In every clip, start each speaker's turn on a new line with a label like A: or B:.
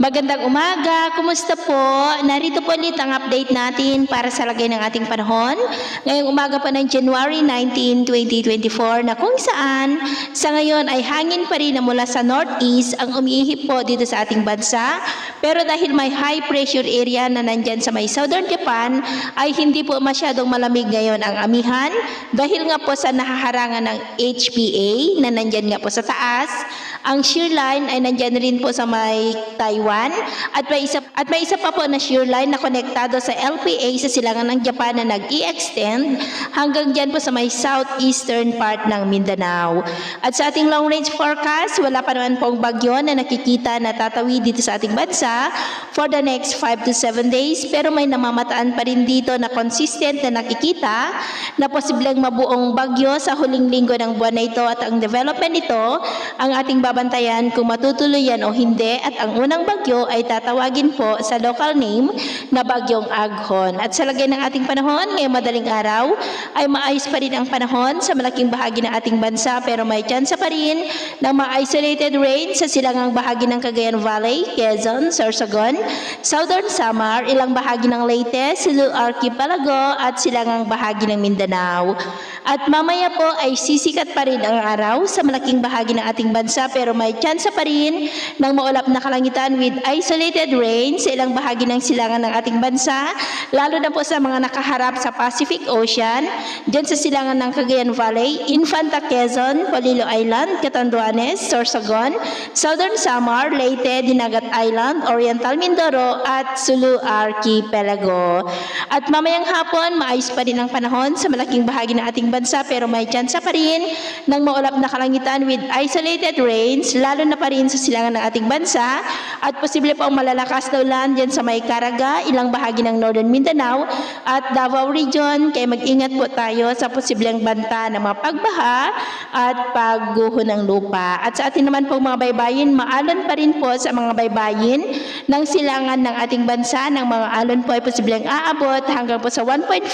A: Magandang umaga, kumusta po? Narito po ulit ang update natin para sa lagay ng ating panahon. Ngayong umaga pa ng January 19, 2024 na kung saan sa ngayon ay hangin pa rin na mula sa northeast ang umiihip po dito sa ating bansa. Pero dahil may high pressure area na nandyan sa may southern Japan ay hindi po masyadong malamig ngayon ang amihan dahil nga po sa nahaharangan ng HPA na nandyan nga po sa taas. Ang shear line ay nandyan rin po sa may Taiwan at may isa pa po na shear line na konektado sa LPA sa silangan ng Japan na nag-i-extend hanggang dyan po sa may southeastern part ng Mindanao. At sa ating long range forecast, wala pa naman pong bagyo na nakikita na tatawid dito sa ating bansa for the next 5 to 7 days, pero may namamataan pa rin dito na consistent na nakikita na posibleng mabuong bagyo sa huling linggo ng buwan na ito at ang development nito ang ating babantayan kung matutuloy yan o hindi at ang unang bagyo ay tatawagin po sa local name na Bagyong Aghon. At sa lagay ng ating panahon, ngayong madaling araw ay maayos pa rin ang panahon sa malaking bahagi ng ating bansa pero may tsansa pa rin ng mga isolated rain sa silangang bahagi ng Cagayan Valley, Quezon, Sorsogon, Southern Samar, ilang bahagi ng Leyte, Sulu Archipelago at silangang bahagi ng Mindanao. At mamaya po ay sisikat pa rin ang araw sa malaking bahagi ng ating bansa pero may tsansa pa rin ng maulap na kalangitan with isolated rain sa ilang bahagi ng silangan ng ating bansa, lalo na po sa mga nakaharap sa Pacific Ocean, dyan sa silangan ng Cagayan Valley, Infanta Quezon, Polillo Island, Catanduanes, Sorsogon, Southern Samar, Leyte, Dinagat Island, Oriental Mindoro at Sulu Archipelago. At mamayang hapon, maayos pa rin ang panahon sa malaking bahagi ng ating bansa pero may tsansa pa rin ng maulap na kalangitan with isolated rains, lalo na pa rin sa silangan ng ating bansa at posible po ang malalakas na ulan dyan sa may Caraga, ilang bahagi ng Northern Mindanao at Davao Region, kaya mag-ingat po tayo sa posibleng banta ng mga pagbaha at pagguho ng lupa. At sa atin naman po mga baybayin, maalon pa rin po sa mga baybayin ng silangan ng ating bansa, ng mga alon po ay posibleng aabot hanggang po sa 1.5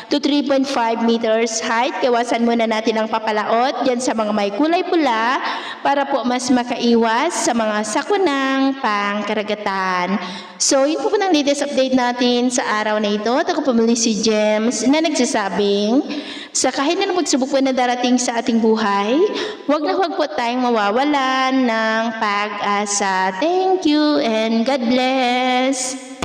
A: to 3.5 meters height. Kawasan muna natin ang papalaot dyan sa mga may kulay pula para po mas makaiwas sa mga sakunang pangkaragatan. So, yun po ng latest update natin sa araw na ito. At ako po muli si James na nagsasabing, sa kahit na magsubok po na darating sa ating buhay, huwag na huwag po tayong mawawalan ng pag-asa. Thank you and God bless!